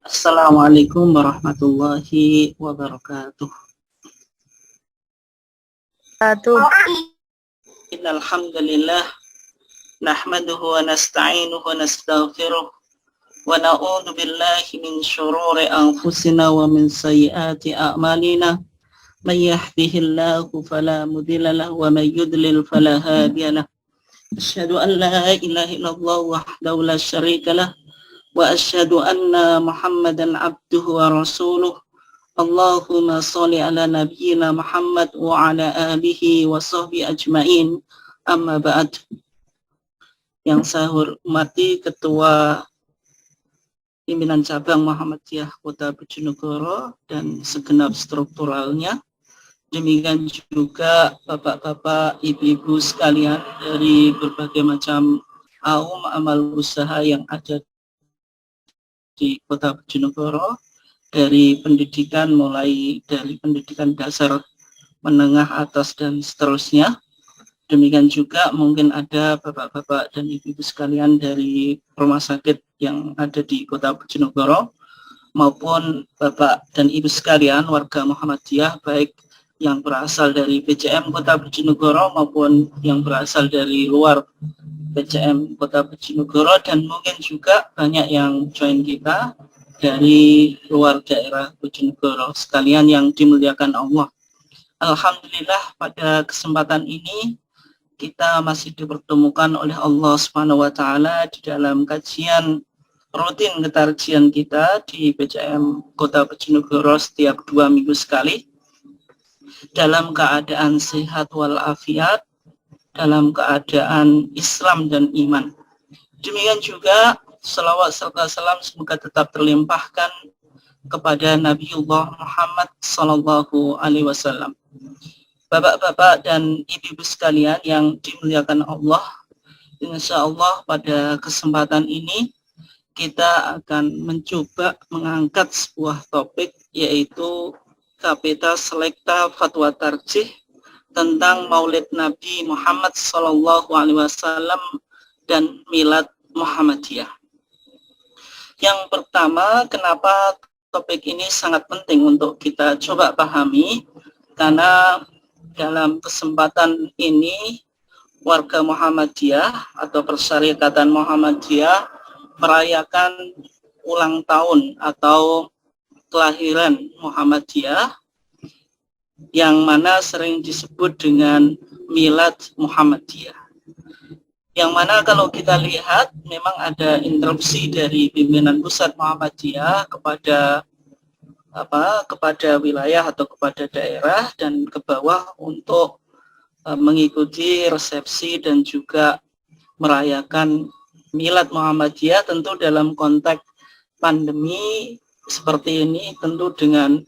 Assalamualaikum warahmatullahi wabarakatuh. Innal hamdalillah nahmaduhu wa nasta'inuhu wa nastaghfiruh wa na'udzu billahi min shururi anfusina wa min sayyiati a'malina. May yahdihillahu fala mudilla lahu wa may yudlil fala hadiya lahu. Asyhadu an la ilaha illallah wahdahu la syarika lah wa asyhadu anna Muhammadan abduhu wa rasuluh. Allahumma sholli ala nabiyyina Muhammad wa ala alihi wa sahbihi ajmain. Amma ba'd. Yang saya hormati Ketua Pimpinan Cabang Muhammadiyah Kota Bojonegoro dan segenap strukturalnya. Demikian juga bapak-bapak, ibu-ibu sekalian dari berbagai macam kaum amal usaha yang ada di Kota Bojonegoro, dari pendidikan mulai dari pendidikan dasar, menengah, atas dan seterusnya. Demikian juga mungkin ada bapak-bapak dan ibu-ibu sekalian dari rumah sakit yang ada di Kota Bojonegoro, maupun bapak dan ibu sekalian warga Muhammadiyah, baik yang berasal dari PCM Kota Bojonegoro maupun yang berasal dari luar PCM Kota Bojonegoro, dan mungkin juga banyak yang join kita dari luar daerah Bojonegoro sekalian yang dimuliakan Allah. Alhamdulillah, pada kesempatan ini kita masih dipertemukan oleh Allah Subhanahu wa taala di dalam kajian rutin ketarjian kita di PCM Kota Bojonegoro setiap 2 minggu sekali, dalam keadaan sehat walafiat, dalam keadaan Islam dan iman. Demikian juga salawat serta salam semoga tetap terlimpahkan kepada Nabiullah Muhammad sallallahu alaihi wasallam. Bapak-bapak dan ibu-ibu sekalian yang dimuliakan Allah, insya Allah pada kesempatan ini kita akan mencoba mengangkat sebuah topik, yaitu Kapita Selekta Fatwa Tarjih tentang Maulid Nabi Muhammad sallallahu alaihi wasallam dan Milad Muhammadiyah. Yang pertama, kenapa topik ini sangat penting untuk kita coba pahami? Karena dalam kesempatan ini warga Muhammadiyah atau Persyarikatan Muhammadiyah merayakan ulang tahun atau kelahiran Muhammadiyah, yang mana sering disebut dengan Milad Muhammadiyah. Yang mana kalau kita lihat memang ada interupsi dari pimpinan pusat Muhammadiyah kepada wilayah atau kepada daerah dan ke bawah untuk mengikuti resepsi dan juga merayakan Milad Muhammadiyah, tentu dalam konteks pandemi seperti ini, tentu dengan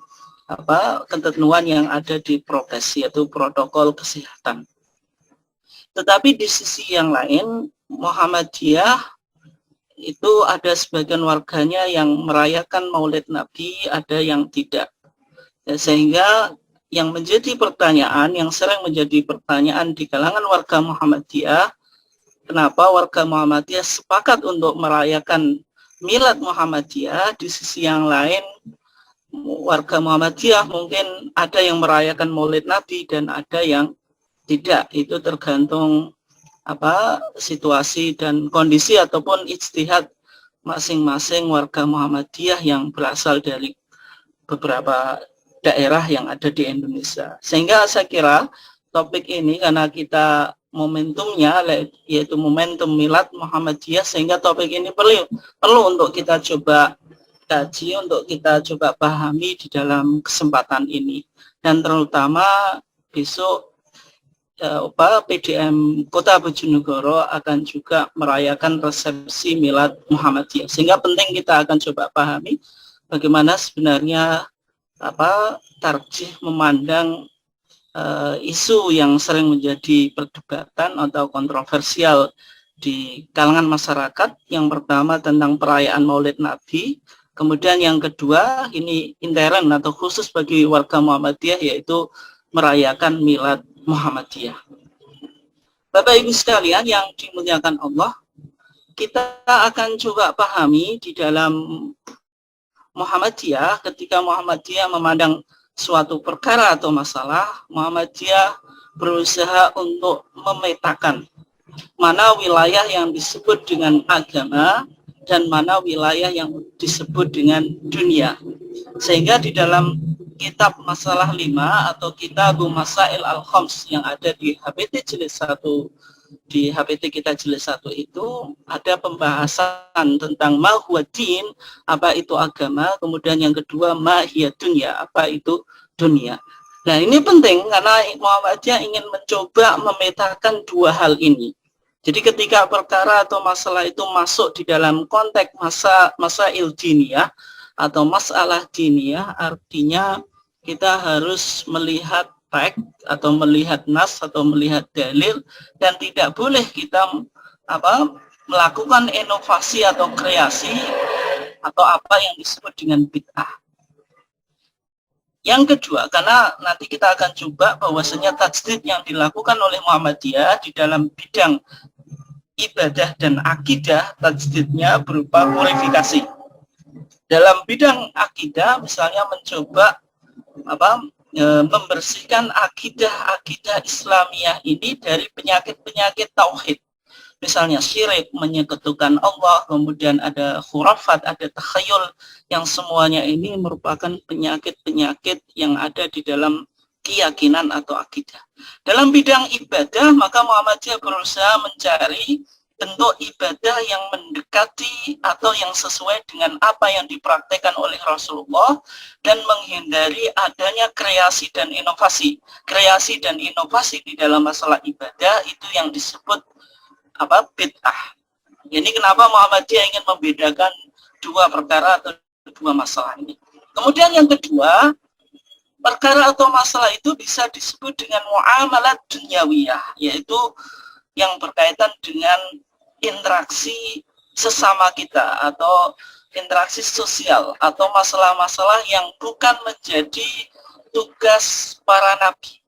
ketentuan yang ada di prokes, yaitu protokol kesehatan. Tetapi di sisi yang lain, Muhammadiyah itu ada sebagian warganya yang merayakan Maulid Nabi, ada yang tidak. Sehingga yang menjadi pertanyaan, yang sering menjadi pertanyaan di kalangan warga Muhammadiyah, kenapa warga Muhammadiyah sepakat untuk merayakan Milad Muhammadiyah, di sisi yang lain warga Muhammadiyah mungkin ada yang merayakan Maulid Nabi dan ada yang tidak. Itu tergantung situasi dan kondisi ataupun ijtihad masing-masing warga Muhammadiyah yang berasal dari beberapa daerah yang ada di Indonesia. Sehingga saya kira topik ini, karena kita momentumnya yaitu momentum Milad Muhammadiyah, sehingga topik ini perlu untuk kita coba kaji, untuk kita coba pahami di dalam kesempatan ini. Dan terutama besok PDM Kota Bojonegoro akan juga merayakan resepsi Milad Muhammadiyah, sehingga penting kita akan coba pahami bagaimana sebenarnya tarjih memandang isu yang sering menjadi perdebatan atau kontroversial di kalangan masyarakat. Yang pertama tentang perayaan Maulid Nabi, kemudian yang kedua ini intern atau khusus bagi warga Muhammadiyah, yaitu merayakan Milad Muhammadiyah. Bapak Ibu sekalian yang dimuliakan Allah, kita akan coba pahami di dalam Muhammadiyah, ketika Muhammadiyah memandang suatu perkara atau masalah, Muhammadiyah berusaha untuk memetakan mana wilayah yang disebut dengan agama dan mana wilayah yang disebut dengan dunia. Sehingga di dalam kitab Masalah 5 atau kitab Masail Al-Khams yang ada di HPT jilid 1, di HPT kita jilid 1 itu ada pembahasan tentang ma huwa din, apa itu agama, kemudian yang kedua ma hiya dunya, apa itu dunia. Nah, ini penting karena Muhammadiyah ingin mencoba memetakan dua hal ini. Jadi ketika perkara atau masalah itu masuk di dalam konteks masail diniyah atau masalah diniyah, artinya kita harus melihat teks atau melihat nas atau melihat dalil, dan tidak boleh kita melakukan inovasi atau kreasi atau apa yang disebut dengan bid'ah. Yang kedua, karena nanti kita akan coba bahwasanya tajdid yang dilakukan oleh Muhammadiyah di dalam bidang ibadah dan akidah, tajdidnya berupa purifikasi. Dalam bidang akidah, misalnya mencoba membersihkan akidah Islamiyah ini dari penyakit-penyakit tauhid. Misalnya syirik, menyekutukan Allah, kemudian ada khurafat, ada takhayul, yang semuanya ini merupakan penyakit-penyakit yang ada di dalam keyakinan atau akidah. Dalam bidang ibadah, maka Muhammadiyah berusaha mencari bentuk ibadah yang mendekati atau yang sesuai dengan apa yang dipraktekkan oleh Rasulullah dan menghindari adanya kreasi dan inovasi. Kreasi dan inovasi di dalam masalah ibadah itu yang disebut bid'ah. Ini kenapa Muhammadiyah ingin membedakan dua perkara atau dua masalah ini. Kemudian yang kedua, perkara atau masalah itu bisa disebut dengan muamalat dunyawiyah, yaitu yang berkaitan dengan interaksi sesama kita atau interaksi sosial atau masalah-masalah yang bukan menjadi tugas para nabi.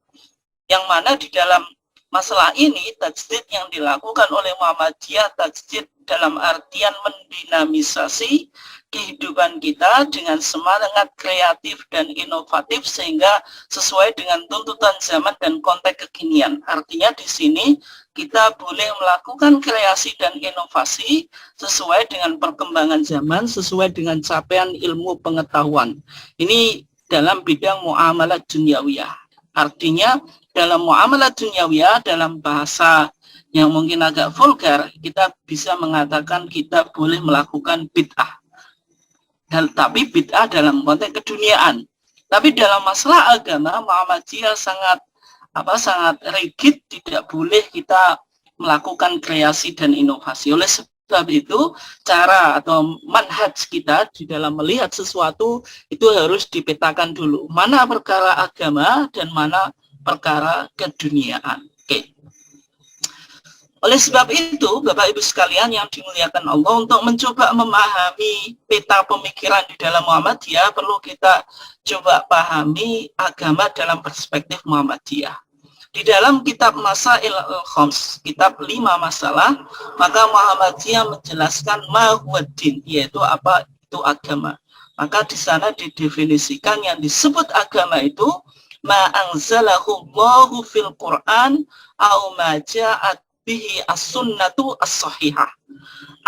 Yang mana di dalam masalah ini tajdid yang dilakukan oleh Muhammadiyah, tajdid dalam artian mendinamisasi kehidupan kita dengan semangat kreatif dan inovatif sehingga sesuai dengan tuntutan zaman dan konteks kekinian. Artinya di sini kita boleh melakukan kreasi dan inovasi sesuai dengan perkembangan zaman, sesuai dengan capaian ilmu pengetahuan. Ini dalam bidang muamalat dunyawiyah. Artinya dalam muamalat dunyawiyah, dalam bahasa yang mungkin agak vulgar, kita bisa mengatakan kita boleh melakukan bid'ah. Tapi bid'ah dalam konteks keduniaan. Tapi dalam masalah agama, Muhammadiyah sangat rigid, tidak boleh kita melakukan kreasi dan inovasi. Oleh sebab itu, cara atau manhaj kita di dalam melihat sesuatu itu harus dipetakan dulu. Mana perkara agama dan mana perkara keduniaan. Oke. Oleh sebab itu, Bapak Ibu sekalian yang dimuliakan Allah, untuk mencoba memahami peta pemikiran di dalam Muhammadiyah, perlu kita coba pahami agama dalam perspektif Muhammadiyah. Di dalam kitab Masail Al-Khams, kitab 5 masalah, maka Muhammadiyah menjelaskan ma huwa din, yaitu apa itu agama. Maka di sana didefinisikan yang disebut agama itu ma anzalahu Allahu fil Quran au ma ja'at bihi as-sunnatu as-sahihah.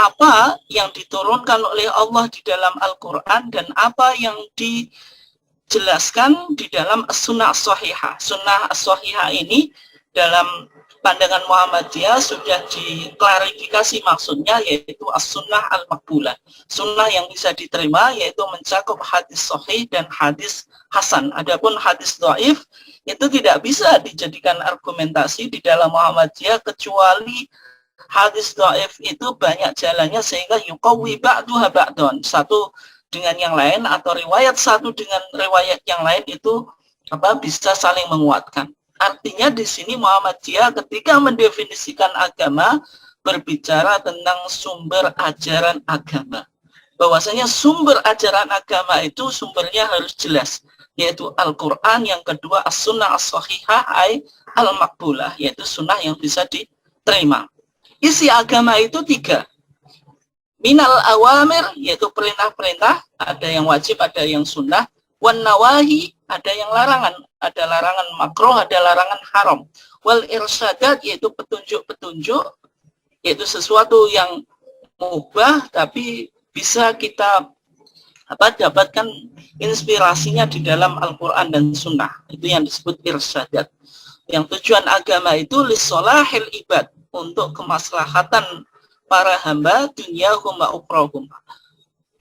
Apa yang diturunkan oleh Allah di dalam Al-Quran dan apa yang dijelaskan di dalam as-sunnah as-sahihah. Sunnah as-sahihah ini dalam pandangan Muhammadiyah sudah diklarifikasi maksudnya, yaitu as-sunnah al-makbulah. Sunnah yang bisa diterima yaitu mencakup hadis sahih dan hadis hasan. Adapun hadis dhaif itu tidak bisa dijadikan argumentasi di dalam Muhammadiyah, kecuali hadis dhaif itu banyak jalannya sehingga yuqawwi ba'duha ba'dun, satu dengan yang lain atau riwayat satu dengan riwayat yang lain itu bisa saling menguatkan. Artinya di sini Muhammadiyah ketika mendefinisikan agama berbicara tentang sumber ajaran agama. Bahwasanya sumber ajaran agama itu sumbernya harus jelas, yaitu Al-Quran, yang kedua as-sunnah as-sahihah al-makbulah, yaitu sunnah yang bisa diterima. Isi agama itu 3. minal awamir, yaitu perintah-perintah, ada yang wajib, ada yang sunnah, wan nawahi, ada yang larangan, ada larangan makruh, ada larangan haram, wal irsyadat, yaitu petunjuk-petunjuk, yaitu sesuatu yang mubah tapi bisa kita dapatkan inspirasinya di dalam Al-Quran dan Sunnah. Itu yang disebut irsyadat. Yang tujuan agama itu lissolahil ibad, untuk kemaslahatan para hamba dunia huma ukrohum,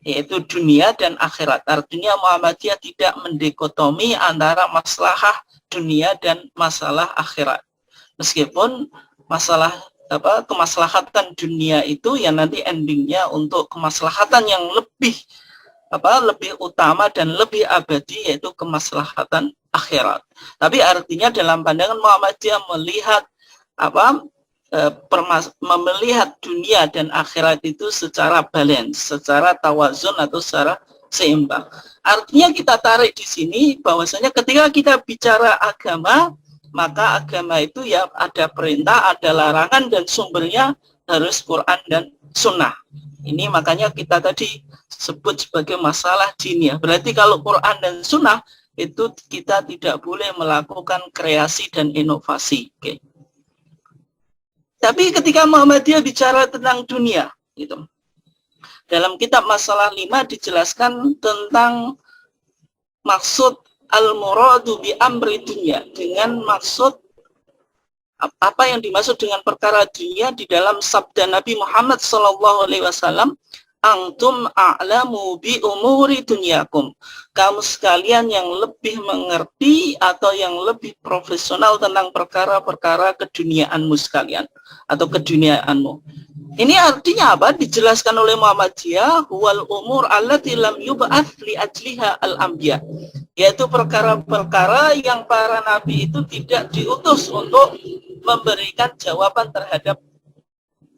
yaitu dunia dan akhirat. Artinya Muhammadiyah tidak mendikotomi antara masalah dunia dan masalah akhirat. Meskipun masalah kemaslahatan dunia itu yang nanti endingnya untuk kemaslahatan yang lebih lebih utama dan lebih abadi, yaitu kemaslahatan akhirat. Tapi artinya dalam pandangan Muhammadiyah melihat melihat dunia dan akhirat itu secara balance, secara tawazun atau secara seimbang. Artinya kita tarik di sini bahwasanya ketika kita bicara agama, maka agama itu ya ada perintah, ada larangan, dan sumbernya harus Quran dan Sunnah. Ini makanya kita tadi sebut sebagai masalah diniyah. Berarti kalau Quran dan Sunnah itu kita tidak boleh melakukan kreasi dan inovasi. Oke. Tapi ketika Muhammadiyah bicara tentang dunia, gitu, dalam kitab Masalah 5 dijelaskan tentang maksud al-muradu bi amri dunia, dengan maksud apa yang dimaksud dengan perkara dunia di dalam sabda Nabi Muhammad SAW, antum a'lamu bi umuri dunyakum, kamu sekalian yang lebih mengerti atau yang lebih profesional tentang perkara-perkara keduniaanmu sekalian atau keduniaanmu. Ini artinya apa? Dijelaskan oleh Muhammadiyah, wal umur allati lam yub'ats li ajliha al-anbiya, yaitu perkara-perkara yang para nabi itu tidak diutus untuk memberikan jawaban terhadap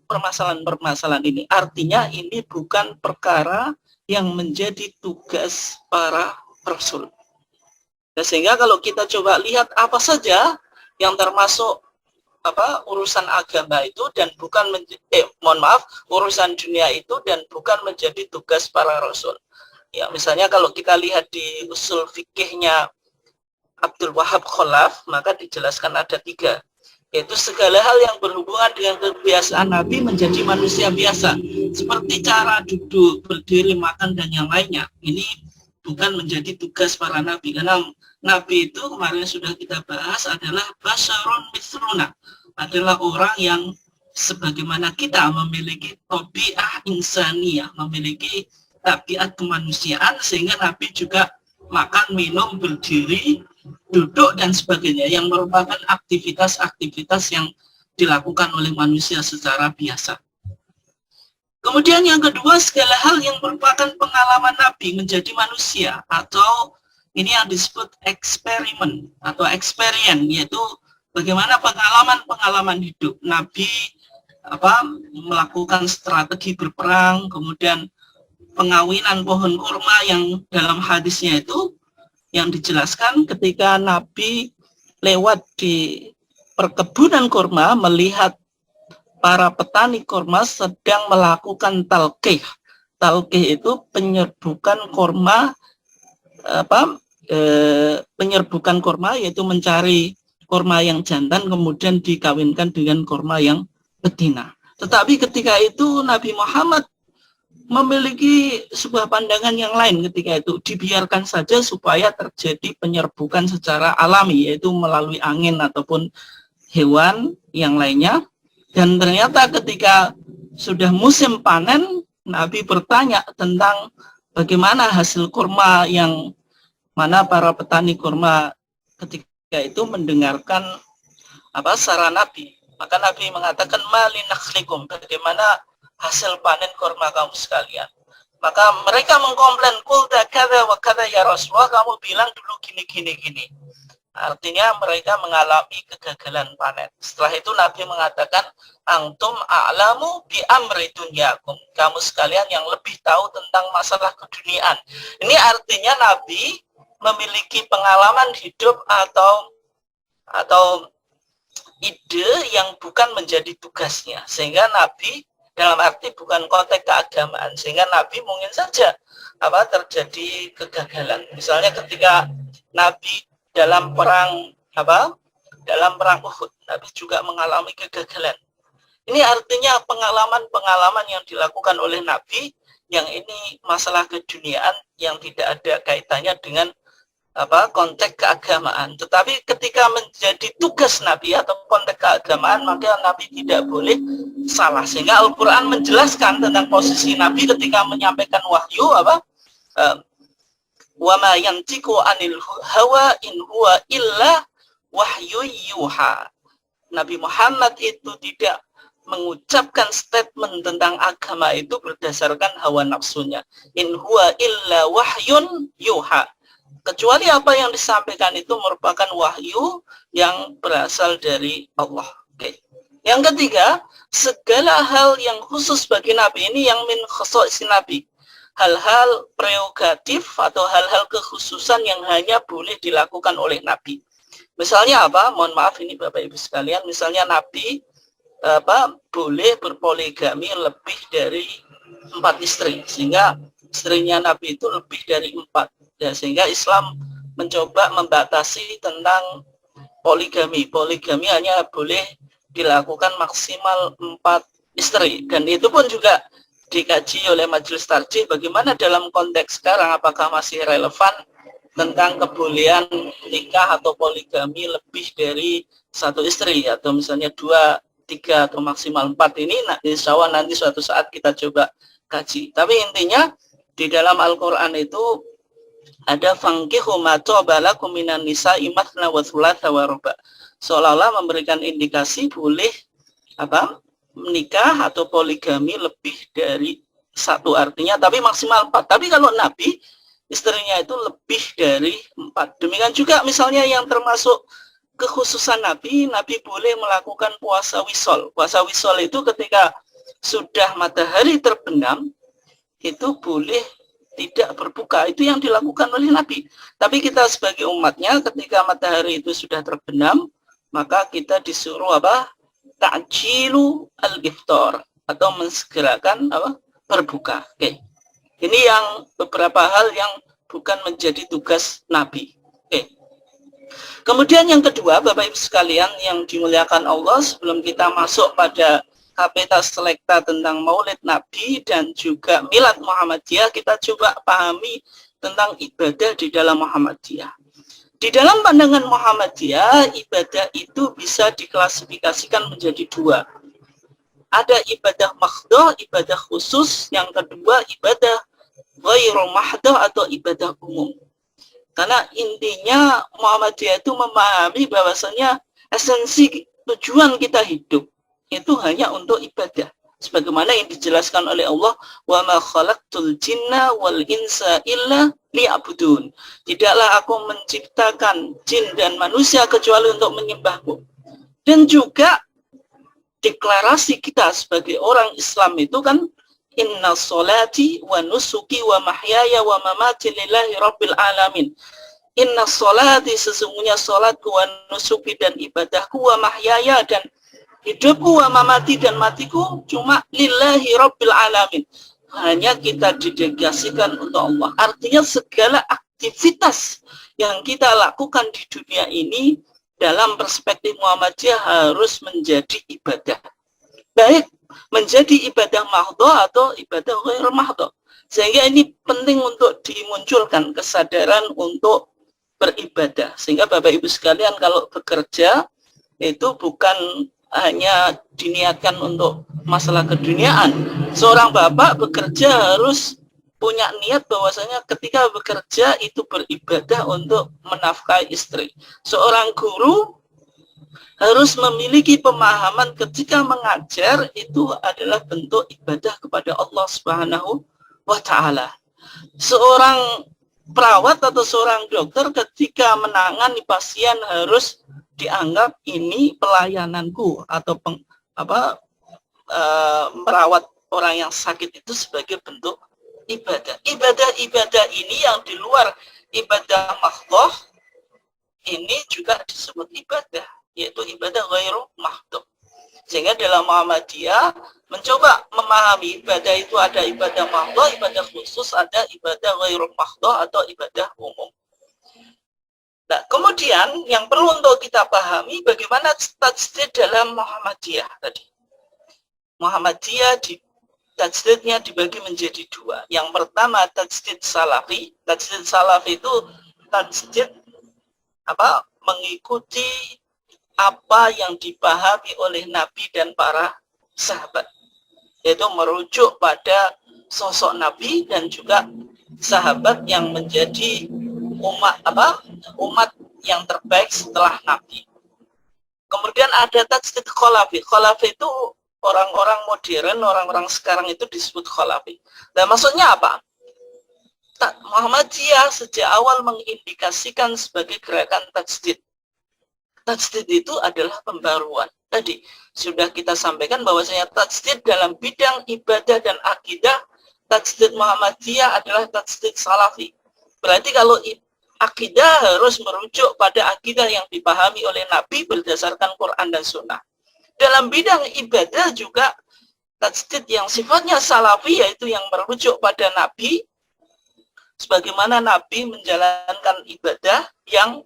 permasalahan-permasalahan ini. Artinya ini bukan perkara yang menjadi tugas para rasul. Dan sehingga kalau kita coba lihat apa saja yang termasuk urusan agama itu dan bukan urusan dunia itu dan bukan menjadi tugas para rasul. Ya, misalnya kalau kita lihat di usul fikihnya Abdul Wahab Khalaf, maka dijelaskan ada 3, yaitu segala hal yang berhubungan dengan kebiasaan Nabi menjadi manusia biasa, seperti cara duduk, berdiri, makan, dan yang lainnya. Ini bukan menjadi tugas para Nabi, karena Nabi itu kemarin sudah kita bahas adalah basyarun mithluna, adalah orang yang sebagaimana kita memiliki tabiat insaniyah, memiliki tabiat kemanusiaan, sehingga Nabi juga makan, minum, berdiri, duduk, dan sebagainya, yang merupakan aktivitas-aktivitas yang dilakukan oleh manusia secara biasa. Kemudian yang kedua, segala hal yang merupakan pengalaman Nabi menjadi manusia, atau ini yang disebut eksperimen atau experience, yaitu bagaimana pengalaman-pengalaman hidup Nabi, melakukan strategi berperang, kemudian pengawinan pohon kurma yang dalam hadisnya itu yang dijelaskan ketika Nabi lewat di perkebunan kurma melihat para petani kurma sedang melakukan talqih. Talqih itu penyerbukan kurma, penyerbukan kurma, yaitu mencari kurma yang jantan kemudian dikawinkan dengan kurma yang betina. Tetapi ketika itu Nabi Muhammad memiliki sebuah pandangan yang lain. Ketika itu dibiarkan saja supaya terjadi penyerbukan secara alami, yaitu melalui angin ataupun hewan yang lainnya. Dan ternyata ketika sudah musim panen, Nabi bertanya tentang bagaimana hasil kurma, yang mana para petani kurma ketika itu mendengarkan saran Nabi. Maka Nabi mengatakan, mali nakhlikum, bagaimana hasil panen kurma kamu sekalian. Maka mereka mengkomplain, kulda kada wa kada ya Rasulullah, kamu bilang dulu gini. Artinya mereka mengalami kegagalan panen. Setelah itu Nabi mengatakan, antum a'lamu bi amri dunyakum, kamu sekalian yang lebih tahu tentang masalah keduniaan. Ini artinya Nabi memiliki pengalaman hidup atau ide yang bukan menjadi tugasnya, sehingga Nabi dalam arti bukan konteks keagamaan, sehingga Nabi mungkin saja terjadi kegagalan. Misalnya ketika Nabi dalam perang dalam perang Uhud, Nabi juga mengalami kegagalan. Ini artinya pengalaman-pengalaman yang dilakukan oleh Nabi yang ini masalah keduniaan yang tidak ada kaitannya dengan konteks keagamaan. Tetapi ketika menjadi tugas Nabi atau konteks keagamaan, maka Nabi tidak boleh salah. Sehingga Al-Quran menjelaskan tentang posisi Nabi ketika menyampaikan wahyu wa ma yantiqu anil hawa in huwa illa wahyu yuha. Nabi Muhammad itu tidak mengucapkan statement tentang agama itu berdasarkan hawa nafsunya. In huwa illa wahyun yuha. Kecuali apa yang disampaikan itu merupakan wahyu yang berasal dari Allah. Oke. Yang ketiga, segala hal yang khusus bagi Nabi ini yang min khusus Nabi. Hal-hal prerogatif atau hal-hal kekhususan yang hanya boleh dilakukan oleh Nabi. Misalnya Mohon maaf ini Bapak Ibu sekalian, misalnya Nabi boleh berpoligami lebih dari 4 istri, sehingga istrinya Nabi itu lebih dari 4. Ya, sehingga Islam mencoba membatasi tentang poligami. Poligami hanya boleh dilakukan maksimal 4 istri. Dan itu pun juga dikaji oleh Majelis Tarjih bagaimana dalam konteks sekarang, apakah masih relevan tentang kebolehan nikah atau poligami lebih dari 1 istri, atau misalnya 2, 3, atau maksimal 4 ini. Nah, insya Allah nanti suatu saat kita coba kaji. Tapi intinya di dalam Al-Quran itu ada fankihu ma taba lakum minan nisa'i mathna wa thulatha wa ruba'. Seolah-olah memberikan indikasi boleh menikah atau poligami lebih dari 1, artinya tapi maksimal 4. Tapi kalau Nabi istrinya itu lebih dari 4. Demikian juga misalnya yang termasuk kekhususan Nabi boleh melakukan puasa wisol. Puasa wisol itu ketika sudah matahari terbenam itu boleh tidak berbuka. Itu yang dilakukan oleh Nabi. Tapi kita sebagai umatnya ketika matahari itu sudah terbenam, maka kita disuruh ta'jilu al-iftar, atau mensegerakan berbuka. Oke. Ini yang beberapa hal yang bukan menjadi tugas Nabi. Oke. Kemudian yang kedua, Bapak Ibu sekalian yang dimuliakan Allah, sebelum kita masuk pada kapita selekta tentang Maulid Nabi dan juga Milad Muhammadiyah, kita coba pahami tentang ibadah di dalam Muhammadiyah. Di dalam pandangan Muhammadiyah, ibadah itu bisa diklasifikasikan menjadi 2. Ada ibadah mahdhah, ibadah khusus. Yang kedua, ibadah ghairu mahdhah atau ibadah umum. Karena intinya Muhammadiyah itu memahami bahwasanya esensi tujuan kita hidup itu hanya untuk ibadah. Sebagaimana yang dijelaskan oleh Allah, wa ma khalaqtul jinna wal insa illa liya'budun. Tidaklah aku menciptakan jin dan manusia kecuali untuk menyembahku. Dan juga deklarasi kita sebagai orang Islam itu kan, inna sholati wa nusuki wa mahyaya wa mamati lillahi rabbil alamin. Inna sholati, sesungguhnya sholatku, wa nusuki, dan ibadahku, wa mahyaya, dan hidupku, wa mamati, dan matiku cuma lillahi rabbil alamin. Hanya kita didedikasikan untuk Allah. Artinya segala aktivitas yang kita lakukan di dunia ini dalam perspektif Muhammadiyah harus menjadi ibadah. Baik menjadi ibadah mahdhah atau ibadah ghair mahdhah. Sehingga ini penting untuk dimunculkan kesadaran untuk beribadah. Sehingga Bapak Ibu sekalian kalau bekerja itu bukan hanya diniatkan untuk masalah keduniaan. Seorang bapak bekerja harus punya niat bahwasanya ketika bekerja itu beribadah untuk menafkahi istri. Seorang guru harus memiliki pemahaman ketika mengajar itu adalah bentuk ibadah kepada Allah Subhanahu wa ta'ala. Seorang perawat atau seorang dokter ketika menangani pasien harus dianggap ini pelayananku, atau merawat orang yang sakit itu sebagai bentuk ibadah. Ibadah-ibadah ini yang di luar ibadah mahdhah ini juga disebut ibadah, yaitu ibadah ghairu mahdhah. Sehingga dalam Muhammadiyah mencoba memahami ibadah itu ada ibadah mahdhah, ibadah khusus, ada ibadah ghairul mahdhah atau ibadah umum. Nah, kemudian yang perlu untuk kita pahami bagaimana tajdid dalam Muhammadiyah tadi. Muhammadiyah tajdidnya dibagi menjadi dua. Yang pertama tajdid salafi. Tajdid salafi itu tajdid mengikuti apa yang dipahami oleh Nabi dan para sahabat, yaitu merujuk pada sosok Nabi dan juga sahabat yang menjadi umat yang terbaik setelah Nabi. Kemudian ada tajdid khalafi. Khalafi itu orang-orang modern, orang-orang sekarang itu disebut khalafi. Dan maksudnya apa? Muhammadiyah sejak awal mengindikasikan sebagai gerakan tajdid. Tajdid itu adalah pembaruan. Tadi sudah kita sampaikan bahwasanya tajdid dalam bidang ibadah dan akidah, tajdid Muhammadiyah adalah tajdid salafi. Berarti kalau akidah harus merujuk pada akidah yang dipahami oleh Nabi berdasarkan Quran dan Sunnah. Dalam bidang ibadah juga tajdid yang sifatnya salafi, yaitu yang merujuk pada Nabi, sebagaimana Nabi menjalankan ibadah yang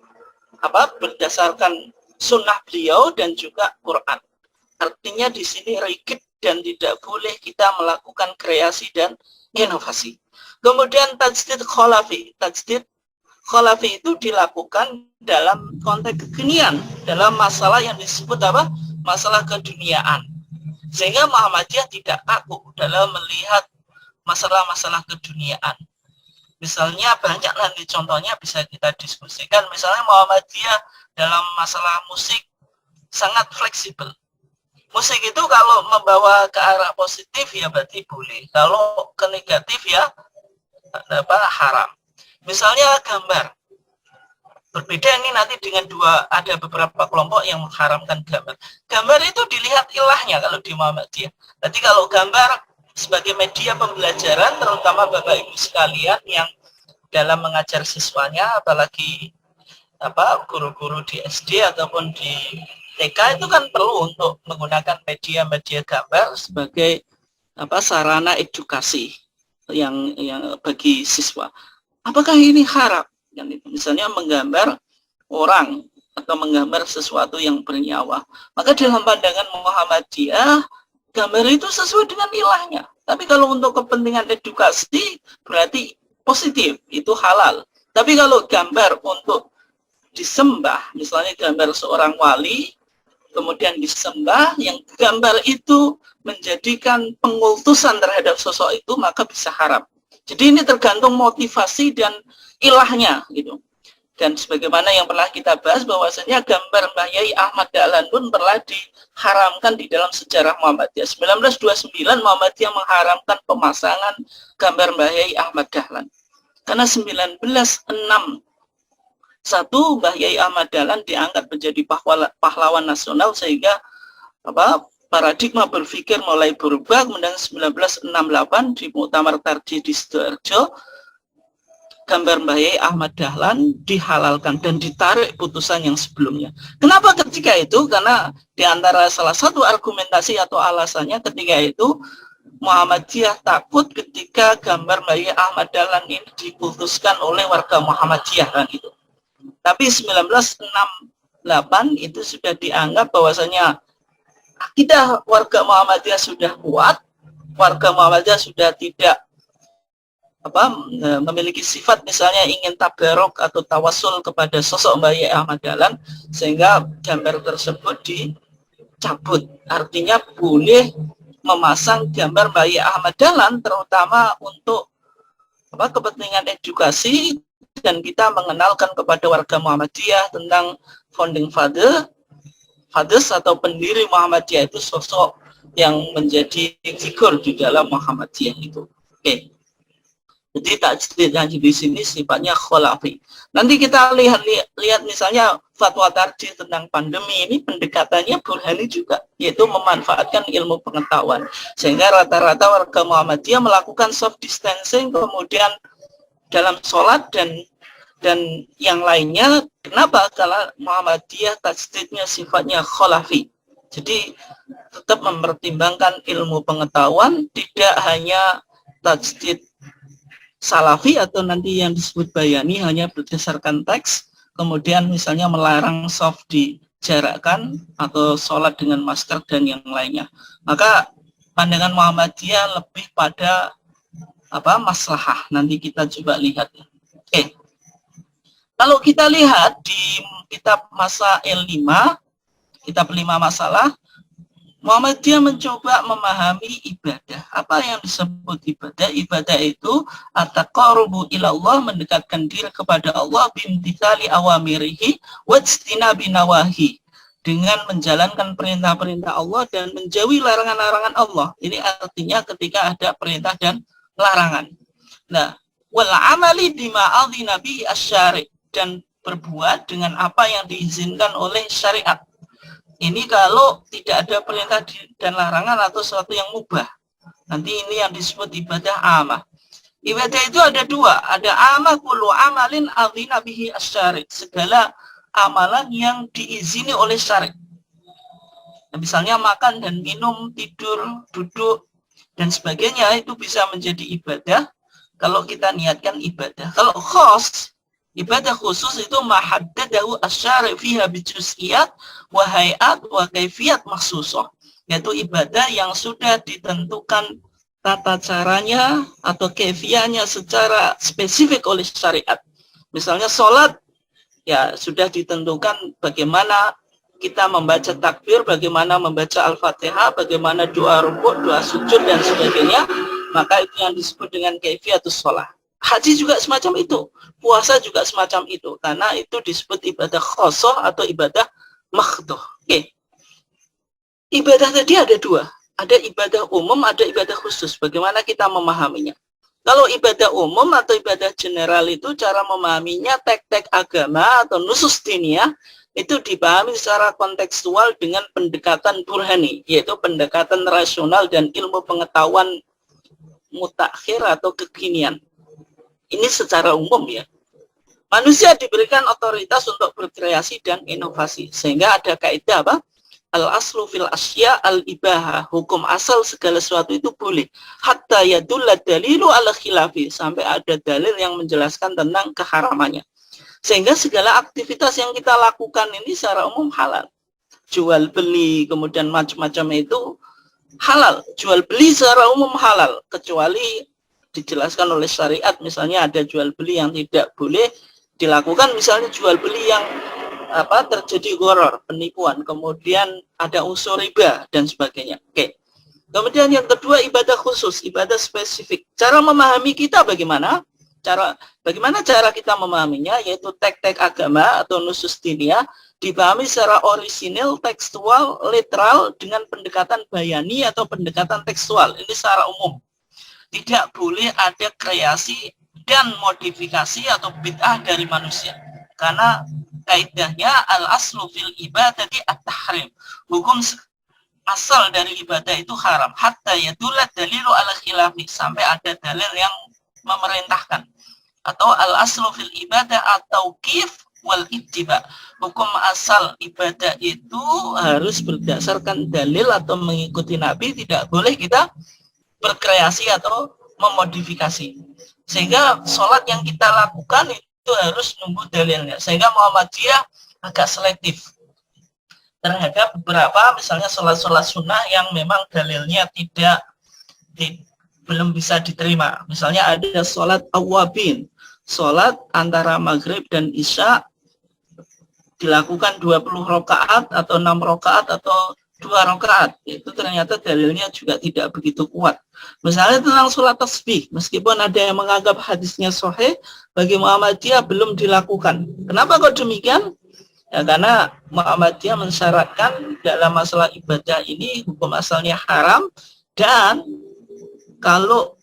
berdasarkan sunnah beliau dan juga Quran. Artinya di sini rigid dan tidak boleh kita melakukan kreasi dan inovasi. Kemudian tajdid khalafi. Tajdid khalafi itu dilakukan dalam konteks kekinian, dalam masalah yang disebut masalah keduniaan. Sehingga Muhammadiyah tidak kaku dalam melihat masalah-masalah keduniaan. Misalnya banyak nanti contohnya bisa kita diskusikan. Misalnya Muhammadiyah dalam masalah musik sangat fleksibel. Musik itu kalau membawa ke arah positif ya berarti boleh. Kalau ke negatif ya haram. Misalnya gambar. Berbeda ini nanti dengan ada beberapa kelompok yang mengharamkan gambar. Gambar itu dilihat ilahnya kalau di Muhammadiyah. Jadi kalau gambar sebagai media pembelajaran, terutama Bapak Ibu sekalian yang dalam mengajar siswanya, apalagi guru-guru di SD ataupun di TK itu kan perlu untuk menggunakan media-media gambar sebagai sarana edukasi yang bagi siswa. Apakah ini haram? Misalnya menggambar orang atau menggambar sesuatu yang bernyawa. Maka dalam pandangan Muhammadiyah, gambar itu sesuai dengan ilahnya. Tapi kalau untuk kepentingan edukasi berarti positif, itu halal. Tapi kalau gambar untuk disembah, misalnya gambar seorang wali, kemudian disembah, yang gambar itu menjadikan pengultusan terhadap sosok itu, maka bisa haram. Jadi ini tergantung motivasi dan ilahnya gitu. Dan sebagaimana yang pernah kita bahas bahwasanya gambar Mbah Yai Ahmad Dahlan pun pernah diharamkan di dalam sejarah Muhammadiyah. 1929 Muhammadiyah mengharamkan pemasangan gambar Mbah Yai Ahmad Dahlan. Karena 1961 Mbah Yai Ahmad Dahlan diangkat menjadi pahlawan nasional, sehingga paradigma berpikir mulai berubah. Kemudian 1968 di Muktamar Tarji di Sidoarjo, gambar Mbah Yai Ahmad Dahlan dihalalkan dan ditarik putusan yang sebelumnya. Kenapa ketika itu? Karena diantara salah satu argumentasi atau alasannya ketika itu Muhammadiyah takut ketika gambar Mbah Yai Ahmad Dahlan ini diputuskan oleh warga Muhammadiyah kan itu. Tapi 1968 itu sudah dianggap bahwasanya akidah warga Muhammadiyah sudah kuat, warga Muhammadiyah sudah tidak memiliki sifat misalnya ingin tabarok atau tawasul kepada sosok Mbah Yai Ahmad Dahlan, sehingga gambar tersebut dicabut. Artinya boleh memasang gambar Mbah Yai Ahmad Dahlan terutama untuk kepentingan edukasi, dan kita mengenalkan kepada warga Muhammadiyah tentang founding fathers atau pendiri Muhammadiyah itu sosok yang menjadi figur di dalam Muhammadiyah itu. Oke. Jadi tajdid yang di sini sifatnya khalafi. Nanti kita lihat misalnya fatwa Tarji tentang pandemi ini pendekatannya burhani juga, yaitu memanfaatkan ilmu pengetahuan. Sehingga rata-rata warga Muhammadiyah melakukan soft distancing, kemudian dalam sholat dan yang lainnya. Kenapa? Karena Muhammadiyah tajdidnya sifatnya khalafi. Jadi tetap mempertimbangkan ilmu pengetahuan, tidak hanya tajdid salafi atau nanti yang disebut bayani hanya berdasarkan teks, kemudian misalnya melarang soft dijarakkan atau sholat dengan masker dan yang lainnya. Maka pandangan Muhammadiyah lebih pada maslahah. Nanti kita coba lihat. Oke. Kalau kita lihat di kitab Masail 5, kitab 5 masalah, Muhammadiyah mencoba memahami ibadah. Apa yang disebut ibadah? Ibadah itu at-taqarrubu ilallah, mendekatkan diri kepada Allah bimtithali awamirihi wajtinabi nawahi, dengan menjalankan perintah-perintah Allah dan menjauhi larangan-larangan Allah. Ini artinya ketika ada perintah dan larangan. Nah, wal amali bima adzina bihi asy-syari', dan berbuat dengan apa yang diizinkan oleh syariat. Ini kalau tidak ada perintah dan larangan atau sesuatu yang mubah. Nanti ini yang disebut ibadah amah. Ibadah itu ada dua. Ada amah kullu amalin adzina bihi asy-syari', segala amalan yang diizini oleh syariat. Nah, misalnya makan dan minum, tidur, duduk, dan sebagainya, itu bisa menjadi ibadah kalau kita niatkan ibadah. Kalau khos, ibadah khusus itu mahaddadahu asy-syari' fiha bijuz'iyat wa hay'at wa kaifiyat makhsusah, yaitu ibadah yang sudah ditentukan tata caranya atau kaifiyahnya secara spesifik oleh syariat. Misalnya sholat, ya sudah ditentukan bagaimana kita membaca takbir, bagaimana membaca Al-Fatihah, bagaimana doa rukuk, doa sujud, dan sebagainya. Maka itu yang disebut dengan kaifiyatus sholat. Haji juga semacam itu, puasa juga semacam itu, karena itu disebut ibadah khosoh atau ibadah makhduh. Oke. Ibadah tadi ada dua, ada ibadah umum, ada ibadah khusus. Bagaimana kita memahaminya? Kalau ibadah umum atau ibadah general itu cara memahaminya tek-tek agama atau nusus diniyah itu dipahami secara kontekstual dengan pendekatan burhani, yaitu pendekatan rasional dan ilmu pengetahuan mutakhir atau kekinian. Ini secara umum ya. Manusia diberikan otoritas untuk berkreasi dan inovasi. Sehingga ada kaidah apa? Al-aslu fil asya al-ibaha. Hukum asal segala sesuatu itu boleh. Hatta yadulla dalilu ala khilafi. Sampai ada dalil yang menjelaskan tentang keharamannya. Sehingga segala aktivitas yang kita lakukan ini secara umum halal. Jual beli, kemudian macam-macam itu halal. Jual beli secara umum halal. Kecuali dijelaskan oleh syariat, misalnya ada jual beli yang tidak boleh dilakukan, misalnya jual beli yang terjadi gharar, penipuan, kemudian ada unsur riba dan sebagainya. Oke. Kemudian yang kedua ibadah khusus, ibadah spesifik. Cara memahami kita bagaimana? Bagaimana cara kita memahaminya, yaitu tek-tek agama atau nusus diniyah dipahami secara orisinil, tekstual, literal dengan pendekatan bayani atau pendekatan tekstual. Ini secara umum. Tidak boleh ada kreasi dan modifikasi atau bid'ah dari manusia. Karena kaidahnya al-aslu fil ibadati at-tahrim. Hukum asal dari ibadah itu haram. Hatta yadulla dalilu ala khilafi. Sampai ada dalil yang memerintahkan. Atau al-aslu fil ibadah atau kif wal ittiba. Hukum asal ibadah itu harus berdasarkan dalil atau mengikuti Nabi. Tidak boleh kita berkreasi atau memodifikasi. Sehingga sholat yang kita lakukan itu harus nunggu dalilnya. Sehingga Muhammadiyah agak selektif terhadap beberapa misalnya sholat-sholat sunnah yang memang dalilnya belum bisa diterima. Misalnya ada sholat awwabin, sholat antara maghrib dan isya dilakukan 20 rakaat atau 6 rakaat atau 2 rakaat, itu ternyata dalilnya juga tidak begitu kuat. Misalnya tentang sholat tasbih, meskipun ada yang menganggap hadisnya sahih, bagi Muhammadiyah belum dilakukan. Kenapa kok demikian? Ya, karena Muhammadiyah mensyaratkan dalam masalah ibadah ini hukum asalnya haram, dan kalau